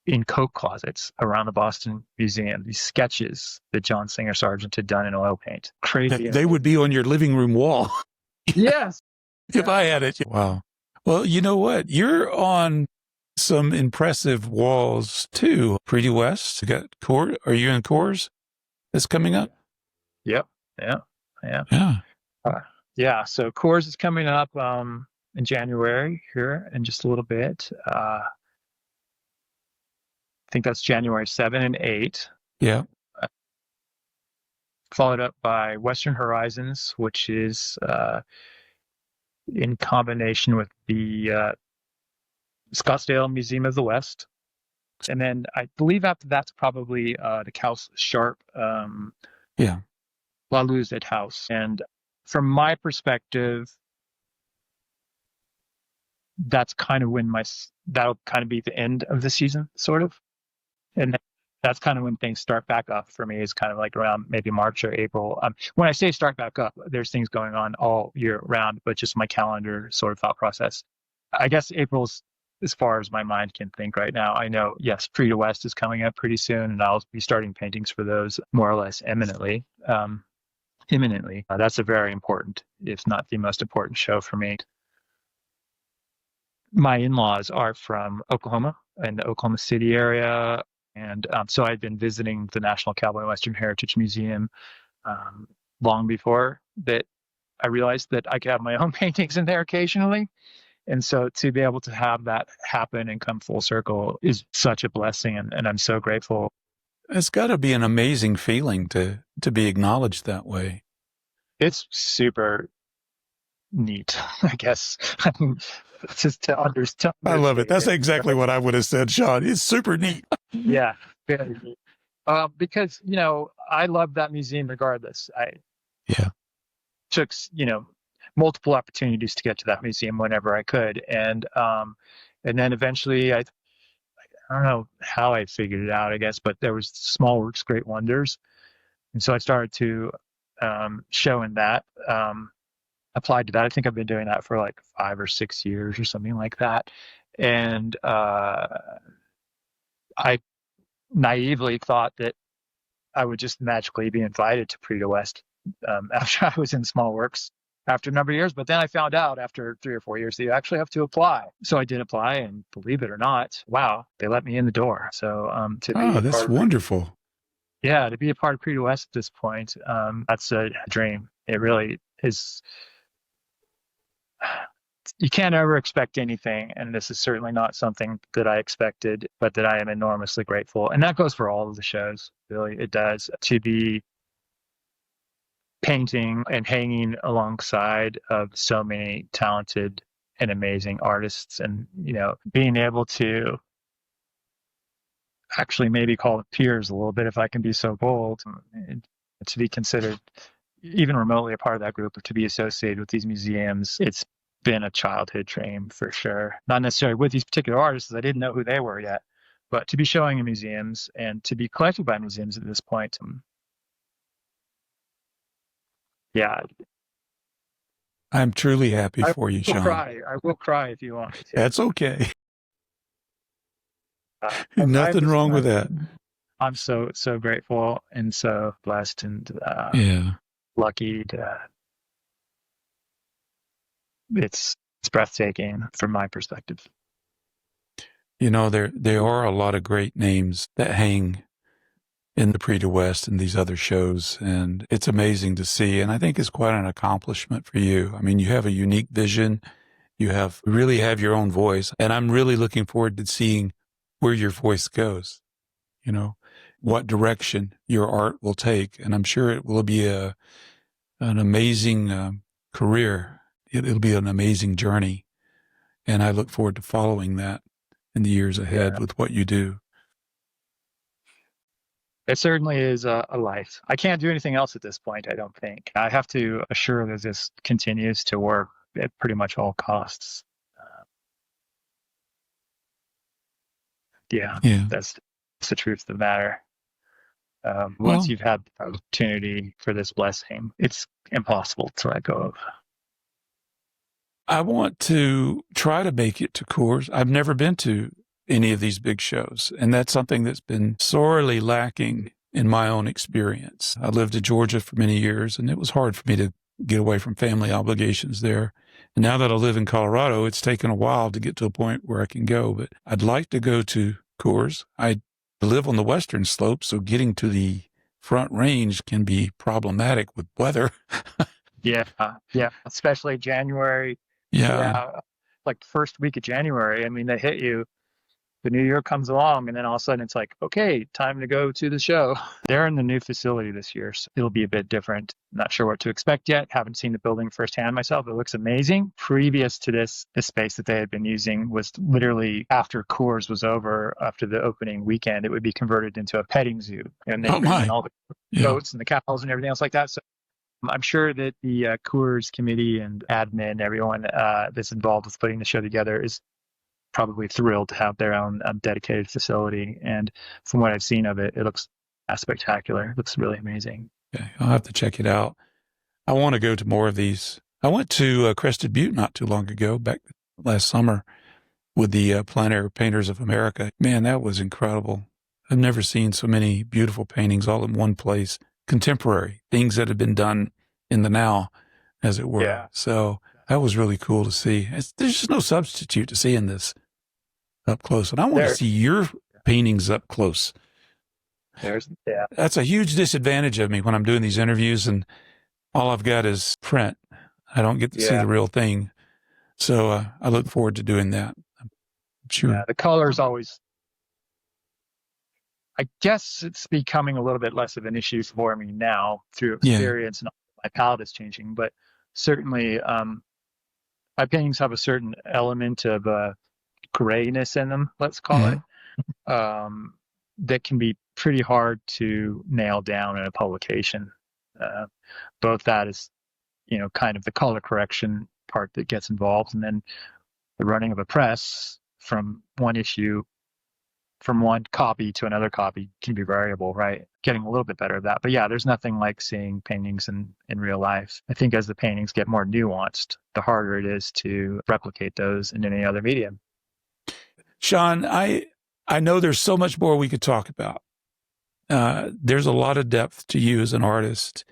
in coat closets around the Boston Museum. These sketches that John Singer Sargent had done in oil paint. Crazy. They would be on your living room wall. Yes. If I had it. Wow. Well, you know what? You're on some impressive walls too. Pretty West. You got Coors. Are you in Coors? That's coming up? Yep. Yeah. So Coors is coming up. in January here in just a little bit. I think that's January 7 and 8. Yeah. Followed up by Western Horizons, which is in combination with the Scottsdale Museum of the West. And then I believe after that's probably the Kaus Sharp La Luz at House. And from my perspective, that's kind of when that'll kind of be the end of the season, sort of. And that's kind of when things start back up for me, is kind of like around maybe March or April. When I say start back up, there's things going on all year round, but just my calendar sort of thought process. I guess April's as far as my mind can think right now. I know, yes, Pre to West is coming up pretty soon, and I'll be starting paintings for those more or less imminently. That's a very important, if not the most important show for me. My in-laws are from Oklahoma, in the Oklahoma City area. And so I'd been visiting the National Cowboy Western Heritage Museum long before that I realized that I could have my own paintings in there occasionally. And so to be able to have that happen and come full circle is such a blessing. And I'm so grateful. It's got to be an amazing feeling to be acknowledged that way. It's super neat, I guess. Just to understand. I love it. That's exactly what I would have said, Sean. It's super neat. Yeah, very neat. Because, I love that museum regardless. I took, multiple opportunities to get to that museum whenever I could. And then eventually I don't know how I figured it out, I guess, but there was Small Works, Great Wonders. And so I started to show in that. Applied to that. I think I've been doing that for like 5 or 6 years or something like that. And I naively thought that I would just magically be invited to Pre to West after I was in Small Works after a number of years. But then I found out after 3 or 4 years that you actually have to apply. So I did apply, and believe it or not, wow, they let me in the door. So that's wonderful. Yeah, to be a part of Pre to West at this point, that's a dream. It really is. You can't ever expect anything, and this is certainly not something that I expected, but that I am enormously grateful. And that goes for all of the shows, really. It does. To be painting and hanging alongside of so many talented and amazing artists, and, being able to actually maybe call them peers a little bit, if I can be so bold, and to be considered even remotely a part of that group, or to be associated with these museums. It's been a childhood dream for sure. Not necessarily with these particular artists, I didn't know who they were yet, but to be showing in museums and to be collected by museums at this point. Yeah. I'm truly happy for you, Sean. I will cry if you want me to. That's okay. Nothing wrong with that. I'm so grateful and so blessed and lucky to, it's breathtaking from my perspective. There are a lot of great names that hang in the Pre to West and these other shows, and it's amazing to see. And I think it's quite an accomplishment for you. I mean, you have a unique vision. You really have your own voice, and I'm really looking forward to seeing where your voice goes. What direction your art will take, and I'm sure it will be an amazing career. It'll be an amazing journey, and I look forward to following that in the years ahead with what you do. It certainly is a life. I can't do anything else at this point, I don't think. I have to assure that this continues to work at pretty much all costs. That's the truth of the matter. Once you've had the opportunity for this blessing, it's impossible to let go of. I want to try to make it to Coors. I've never been to any of these big shows, and that's something that's been sorely lacking in my own experience. I lived in Georgia for many years, and it was hard for me to get away from family obligations there. And now that I live in Colorado, it's taken a while to get to a point where I can go, but I'd like to go to Coors. I live on the western slope, so getting to the Front Range can be problematic with weather. Yeah, especially January, Yeah. Like first week of January, I mean, they hit you. The new year comes along, and then all of a sudden it's like, okay, time to go to the show. They're in the new facility this year, so it'll be a bit different. Not sure what to expect yet. Haven't seen the building firsthand myself. It looks amazing. Previous to this space that they had been using was literally after Coors was over, after the opening weekend, it would be converted into a petting zoo, and they bring in all the goats and the cows and everything else like that. So I'm sure that the Coors committee and admin, everyone that's involved with putting the show together, is probably thrilled to have their own dedicated facility. And from what I've seen of it, it looks spectacular. It looks really amazing. Okay, I'll have to check it out. I want to go to more of these. I went to Crested Butte not too long ago, back last summer, with the Plein Air Painters of America. Man, that was incredible. I've never seen so many beautiful paintings all in one place. Contemporary things that have been done in the now, as it were. Yeah. So that was really cool to see. There's just no substitute to seeing this up close. And I want to see your paintings up close. That's a huge disadvantage of me when I'm doing these interviews and all I've got is print. I don't get to see the real thing. So I look forward to doing that. I'm sure. Yeah, the color is always, I guess it's becoming a little bit less of an issue for me now through experience, and my palette is changing. But certainly my paintings have a certain element of grayness in them, let's call it, that can be pretty hard to nail down in a publication. Both that is, kind of the color correction part that gets involved, and then the running of a press from one issue, from one copy to another copy can be variable, right? Getting a little bit better at that. But yeah, there's nothing like seeing paintings in real life. I think as the paintings get more nuanced, the harder it is to replicate those in any other medium. Sean, I know there's so much more we could talk about. There's a lot of depth to you as an artist.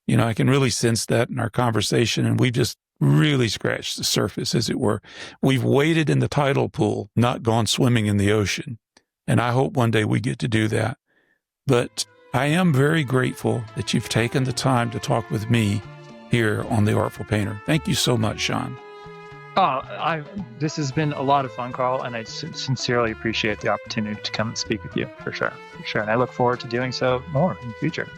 I can really sense that in our conversation, and we've just really scratched the surface, as it were. We've waded in the tidal pool, not gone swimming in the ocean. And I hope one day we get to do that. But I am very grateful that you've taken the time to talk with me here on The Artful Painter. Thank you so much, Sean. This has been a lot of fun, Carl, and I sincerely appreciate the opportunity to come and speak with you, for sure. And I look forward to doing so more in the future.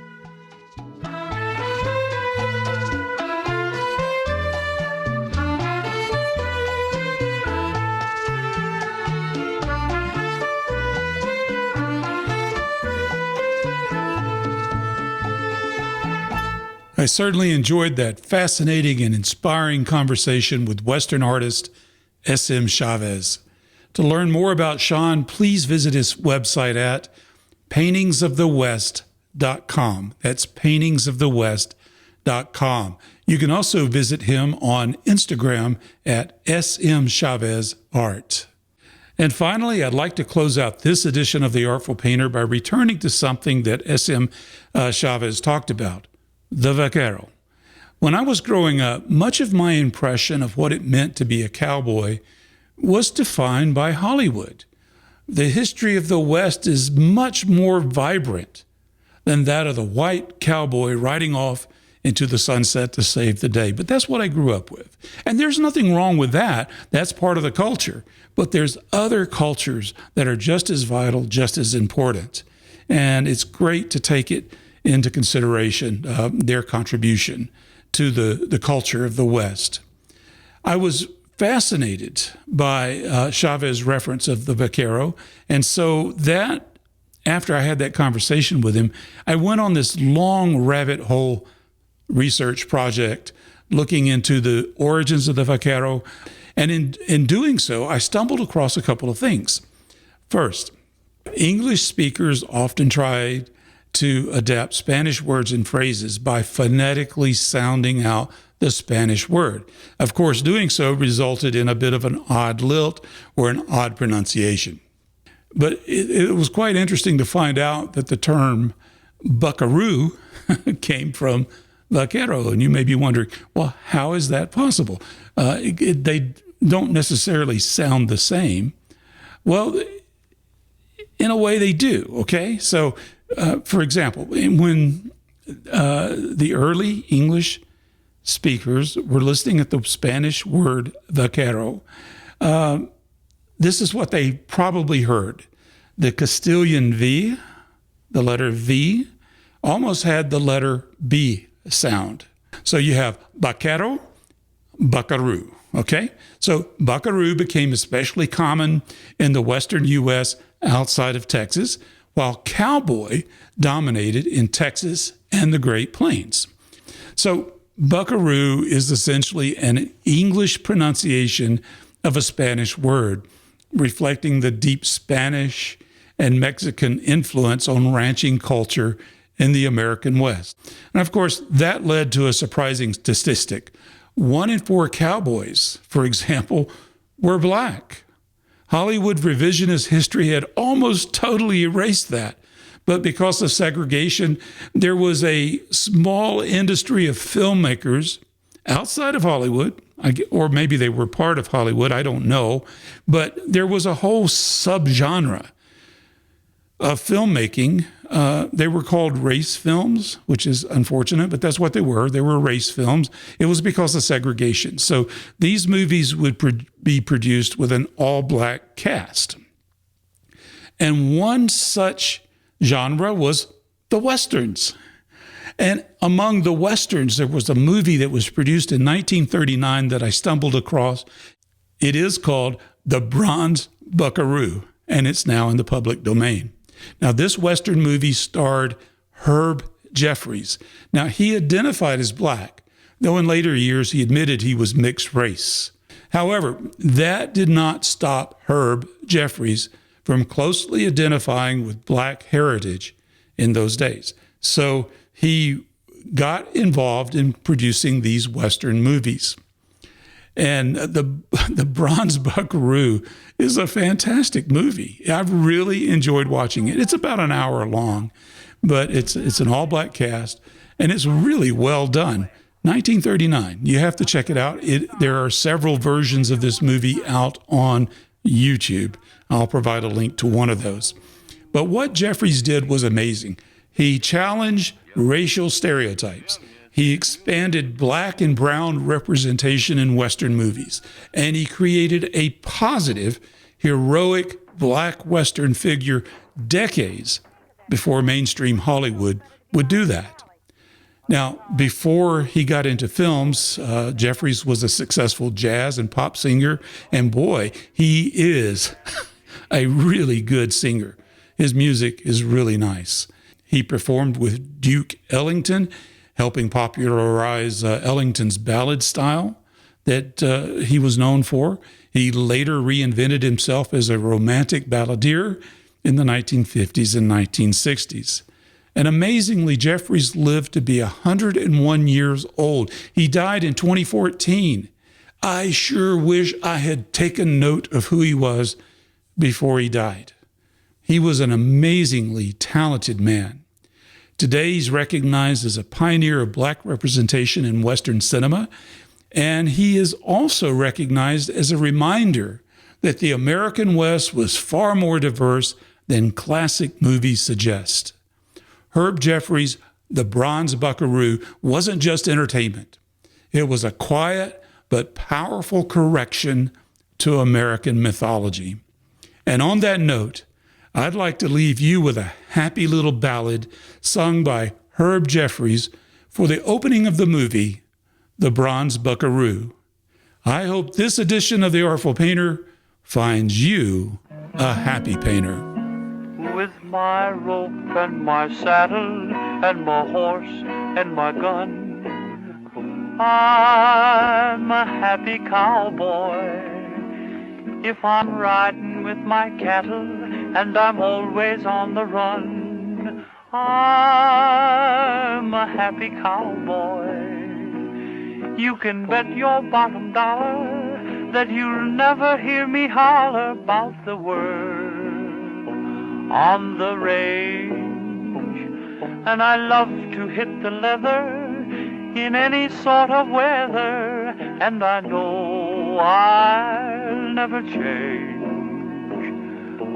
I certainly enjoyed that fascinating and inspiring conversation with Western artist S.M. Chavez. To learn more about Sean, please visit his website at paintingsofthewest.com. That's paintingsofthewest.com. You can also visit him on Instagram at S.M. Chavez Art. And finally, I'd like to close out this edition of The Artful Painter by returning to something that S.M. Chavez talked about. The vaquero. When I was growing up, much of my impression of what it meant to be a cowboy was defined by Hollywood. The history of the West is much more vibrant than that of the white cowboy riding off into the sunset to save the day. But that's what I grew up with. And there's nothing wrong with that. That's part of the culture. But there's other cultures that are just as vital, just as important. And it's great to take it into consideration, their contribution to the culture of the West. I was fascinated by Chavez's reference of the vaquero, and so that, after I had that conversation with him, I went on this long rabbit hole research project looking into the origins of the vaquero, and in doing so, I stumbled across a couple of things. First, English speakers often tried to adapt Spanish words and phrases by phonetically sounding out the Spanish word. Of course, doing so resulted in a bit of an odd lilt or an odd pronunciation. But it was quite interesting to find out that the term buckaroo came from vaquero. And you may be wondering, well, how is that possible? They don't necessarily sound the same. Well, in a way they do, okay? So, for example, when the early English speakers were listening at the Spanish word vaquero. This is what they probably heard. The Castilian V, the letter V, almost had the letter B sound. So you have vaquero, buckaroo, okay? So buckaroo became especially common in the western U.S. outside of Texas, while cowboy dominated in Texas and the Great Plains. So buckaroo is essentially an English pronunciation of a Spanish word, reflecting the deep Spanish and Mexican influence on ranching culture in the American West. And of course, that led to a surprising statistic. 1 in 4 cowboys, for example, were black. Hollywood revisionist history had almost totally erased that. But because of segregation, there was a small industry of filmmakers outside of Hollywood, or maybe they were part of Hollywood, I don't know. But there was a whole subgenre of filmmaking. They were called race films, which is unfortunate, but that's what they were. They were race films. It was because of segregation. So these movies would be produced with an all-black cast. And one such genre was the Westerns. And among the Westerns, there was a movie that was produced in 1939 that I stumbled across. It is called The Bronze Buckaroo, and it's now in the public domain. Now, this Western movie starred Herb Jeffries. Now, he identified as black, though in later years he admitted he was mixed race. However, that did not stop Herb Jeffries from closely identifying with black heritage in those days. So he got involved in producing these Western movies. And the Bronze Buckaroo is a fantastic movie. I've really enjoyed watching it. It's about an hour long, but it's an all-black cast, and it's really well done. 1939. You have to check it out. There are several versions of this movie out on YouTube. I'll provide a link to one of those. But what Jeffries did was amazing. He challenged racial stereotypes. He expanded black and brown representation in Western movies, and he created a positive, heroic black Western figure decades before mainstream Hollywood would do that. Now, before he got into films, Jeffries was a successful jazz and pop singer, and boy, he is a really good singer. His music is really nice. He performed with Duke Ellington, helping popularize Ellington's ballad style that he was known for. He later reinvented himself as a romantic balladeer in the 1950s and 1960s. And amazingly, Jeffries lived to be 101 years old. He died in 2014. I sure wish I had taken note of who he was before he died. He was an amazingly talented man. Today, he's recognized as a pioneer of black representation in Western cinema, and he is also recognized as a reminder that the American West was far more diverse than classic movies suggest. Herb Jeffries' The Bronze Buckaroo wasn't just entertainment. It was a quiet but powerful correction to American mythology. And on that note, I'd like to leave you with a happy little ballad sung by Herb Jeffries for the opening of the movie, The Bronze Buckaroo. I hope this edition of The Artful Painter finds you a happy painter. With my rope and my saddle and my horse and my gun, I'm a happy cowboy. If I'm riding with my cattle and I'm always on the run, I'm a happy cowboy. You can bet your bottom dollar that you'll never hear me holler about the world on the range. And I love to hit the leather in any sort of weather, and I know I'll never change.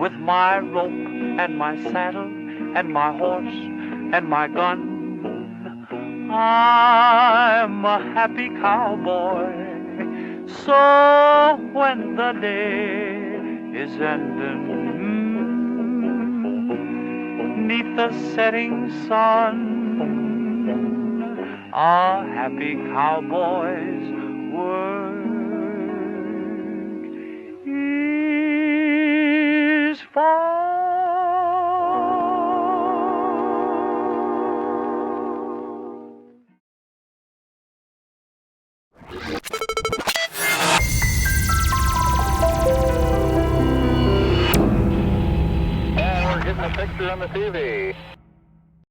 With my rope and my saddle and my horse and my gun, I'm a happy cowboy. So when the day is ending, neath the setting sun, a happy cowboy's work is fun. And we're getting a picture on the TV.